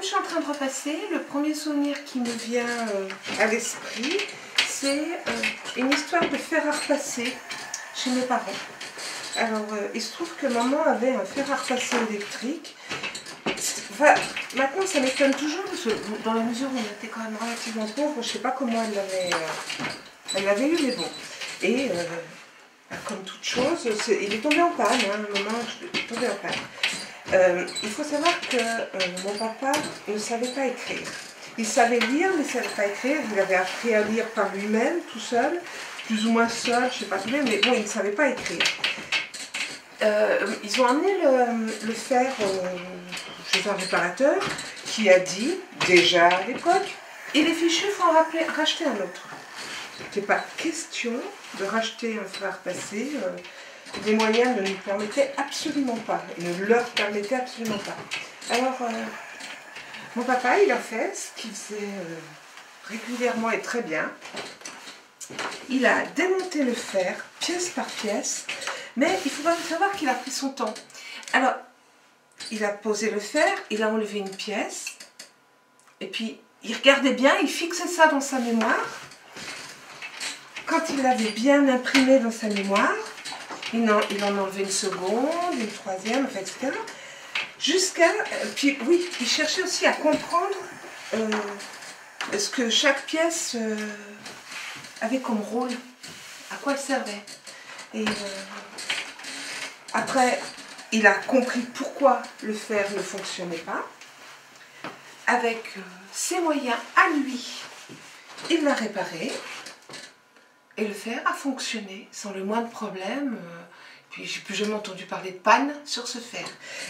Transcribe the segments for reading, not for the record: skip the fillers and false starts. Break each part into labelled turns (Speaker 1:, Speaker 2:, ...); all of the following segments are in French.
Speaker 1: je suis en train de repasser, le premier souvenir qui me vient à l'esprit, c'est une histoire de fer à repasser chez mes parents. Alors, il se trouve que maman avait un fer à repasser électrique. Enfin, maintenant, ça m'étonne toujours, parce que dans la mesure où on était quand même relativement pauvre, je ne sais pas comment elle l'avait eu, mais bon. Et comme toute chose, il est tombé en panne, hein, à un moment, il est tombé en panne. Il faut savoir que mon papa ne savait pas écrire. Il savait lire, mais il ne savait pas écrire. Il avait appris à lire par lui-même, tout seul, plus ou moins seul, je ne sais pas très bien, mais bon, il ne savait pas écrire. Ils ont amené le fer chez un réparateur qui a dit, déjà à l'époque, et les fichus, il faut en racheter un autre. C'était pas question de racheter un fer à repasser. Les moyens ne nous permettaient absolument pas, ne leur permettaient absolument pas. Alors, mon papa, il a fait ce qu'il faisait régulièrement et très bien. Il a démonté le fer, pièce par pièce, mais il faut quand même savoir qu'il a pris son temps. Alors, il a posé le fer, il a enlevé une pièce, et puis il regardait bien, il fixait ça dans sa mémoire. Quand il l'avait bien imprimé dans sa mémoire, il en enlevait une seconde, une troisième, enfin, etc. Jusqu'à... Puis oui, il cherchait aussi à comprendre ce que chaque pièce avait comme rôle, à quoi elle servait. Et après, il a compris pourquoi le fer ne fonctionnait pas. Avec ses moyens à lui, il l'a réparé. Et le fer a fonctionné sans le moindre problème. Puis j'ai plus jamais entendu parler de panne sur ce fer.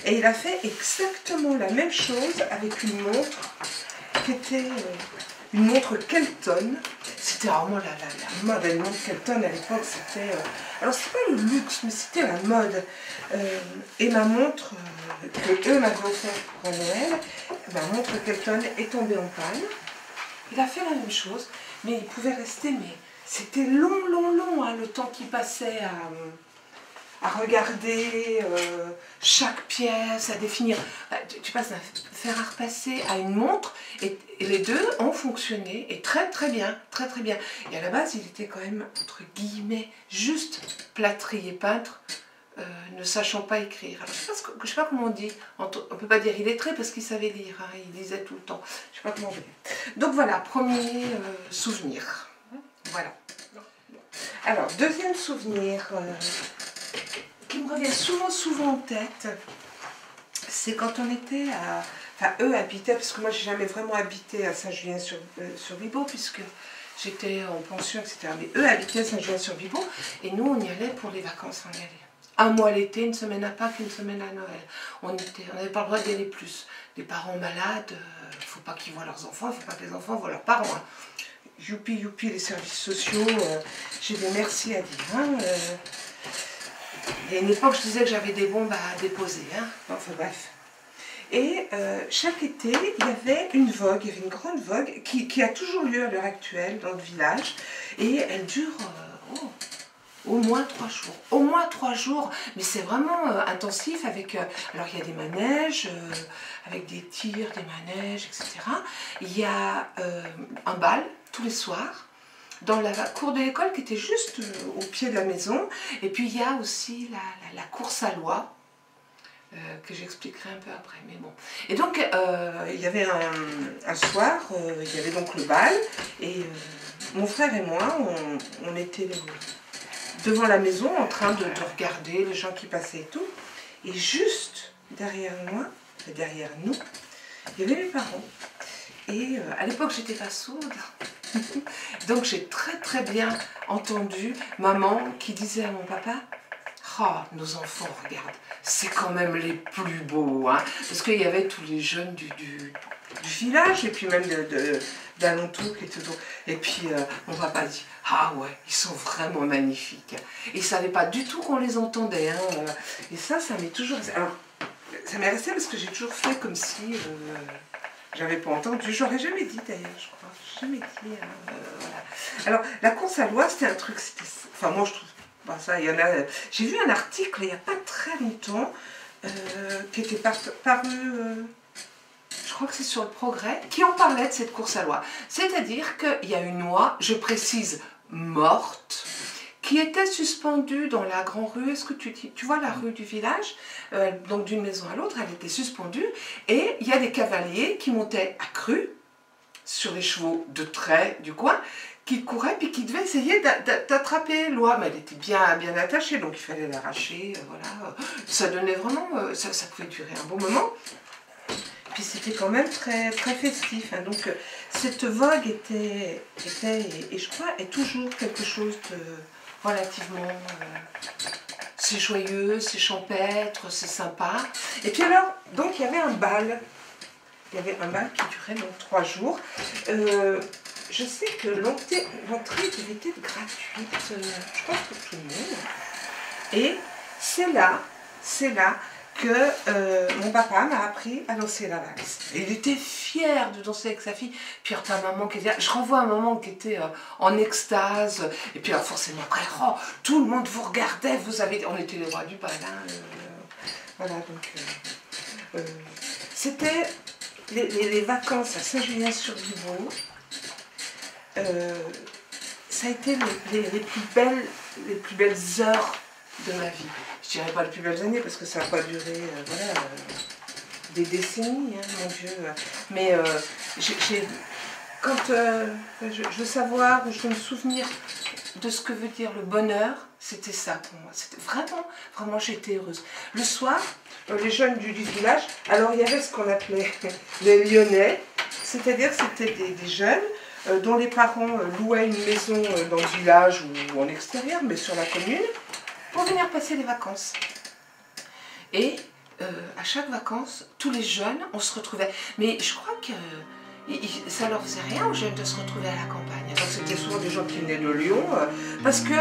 Speaker 1: Et il a fait exactement la même chose avec une montre qui était une montre Kelton. C'était vraiment la mode, une montre Kelton à l'époque, c'était... alors c'est pas le luxe, mais c'était la mode. Et ma montre que eux m'avaient offert pour Noël, ma montre Kelton est tombée en panne. Il a fait la même chose, mais il pouvait rester, mais c'était long, hein, le temps qu'il passait à regarder chaque pièce, à définir. Tu passes d'un fer à repasser à une montre, et les deux ont fonctionné, et très bien, très bien. Et à la base, il était quand même, entre guillemets, juste plâtrier peintre, ne sachant pas écrire. Alors, je sais pas comment on dit, on ne peut pas dire illettré parce qu'il savait lire, hein, il lisait tout le temps. Je sais pas comment on dit. Donc voilà, premier souvenir. Voilà. Alors, deuxième souvenir qui me revient souvent en tête, c'est quand on était à... Enfin, eux habitaient, parce que moi, j'ai jamais vraiment habité à Saint-Julien-sur-Vibo, puisque j'étais en pension, etc. Mais eux habitaient à Saint-Julien-sur-Vibo, et nous, on y allait pour les vacances, on y allait. Un mois l'été, une semaine à Pâques, une semaine à Noël. On n'avait pas le droit d'y aller plus. Les parents malades, il ne faut pas qu'ils voient leurs enfants, il ne faut pas que les enfants voient leurs parents. Hein. Youpi, les services sociaux, j'ai des merci à dire. Hein, il y a une époque, je disais que j'avais des bombes à déposer. Hein. Enfin bref. Et chaque été, il y avait une vogue, il y avait une grande vogue qui a toujours lieu à l'heure actuelle dans le village. Et elle dure au moins 3 jours. Au moins 3 jours, mais c'est vraiment intensif avec... alors il y a des manèges, avec des tirs, des manèges, etc. Il y a un bal tous les soirs, dans la cour de l'école qui était juste au pied de la maison. Et puis il y a aussi la course à loi, que j'expliquerai un peu après, mais bon. Et donc, il y avait un soir, il y avait donc le bal, et mon frère et moi, on était devant la maison en train de regarder les gens qui passaient et tout. Et juste derrière moi, derrière nous, il y avait mes parents. Et à l'époque, j'étais pas sourde. Donc j'ai très bien entendu maman qui disait à mon papa: « Oh, nos enfants, regarde, c'est quand même les plus beaux. Hein. » Parce qu'il y avait tous les jeunes du village et puis même d'alentour qui étaient autour. Et puis mon papa dit: « Ah ouais, ils sont vraiment magnifiques. » Et il ne savait pas du tout qu'on les entendait. Hein. Et ça m'est toujours... Alors, ça m'est resté parce que j'ai toujours fait comme si... j'avais pas entendu, j'aurais jamais dit d'ailleurs, je crois, jamais dit, voilà. Alors, la course à loi, c'était un truc, enfin moi je trouve, bah, ça, il y en a, j'ai vu un article il n'y a pas très longtemps, qui était paru, je crois que c'est sur le Progrès, qui en parlait de cette course à l'oie. C'est-à-dire qu'il y a une oie, je précise, morte, qui était suspendue dans la grande rue. Est-ce que tu vois la rue du village? Donc d'une maison à l'autre, elle était suspendue. Et il y a des cavaliers qui montaient à cru sur les chevaux de trait du coin, qui couraient puis qui devaient essayer d'attraper l'oie. Mais elle était bien attachée, donc il fallait l'arracher. Voilà. Ça donnait vraiment... ça pouvait durer un bon moment. Puis c'était quand même très festif. Hein. Donc cette vogue était et je crois, est toujours quelque chose de relativement... c'est joyeux, c'est champêtre, c'est sympa. Et puis alors, donc il y avait un bal. Il y avait un bal qui durait donc 3 jours. Je sais que l'entrée devait être gratuite, je pense pour tout le monde. Et c'est là que mon papa m'a appris à danser la valse. Et il était fier de danser avec sa fille. Puis ta maman qui était, je renvoie un maman qui était en extase. Et puis alors, forcément après, oh, tout le monde vous regardait, on était les rois du bal. Hein, voilà, donc c'était les vacances à Saint-Julien-sur-Vivaud. Ça a été les plus belles heures de ma vie. Je dirais pas les plus belles années parce que ça n'a pas duré voilà, des décennies, hein, mon Dieu. Mais quand je veux savoir, je veux me souvenir de ce que veut dire le bonheur, c'était ça pour moi. C'était vraiment j'étais heureuse. Le soir, les jeunes du village, alors il y avait ce qu'on appelait les Lyonnais, c'est-à-dire c'était des jeunes dont les parents louaient une maison dans le village ou en extérieur, mais sur la commune, pour venir passer les vacances. Et à chaque vacances, tous les jeunes, on se retrouvait. Mais je crois que ça leur faisait rien aux jeunes de se retrouver à la campagne. Donc c'était souvent des gens qui venaient de Lyon, parce que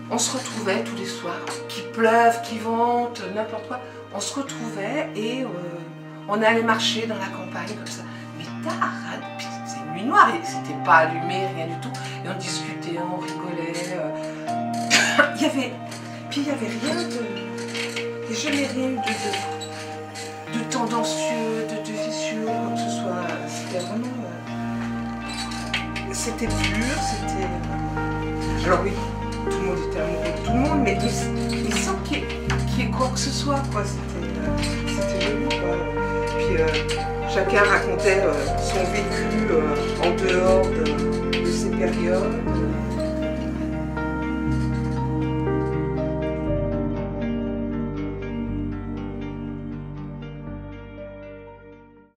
Speaker 1: on se retrouvait tous les soirs, qu'il pleuve, qu'il vente, n'importe quoi. On se retrouvait et on allait marcher dans la campagne comme ça. Mais tard, c'est une nuit noire, c'était pas allumé, rien du tout. Et on discutait, on rigolait. Il y avait rien de... Il n'y a jamais rien eu de tendancieux, de vicieux, quoi que ce soit. C'était vraiment... c'était pur, c'était... Alors oui, tout le monde était amoureux de tout le monde, mais sans qu'il y ait quoi que ce soit, quoi. C'était joli, quoi. Puis chacun racontait son vécu en dehors de ces périodes.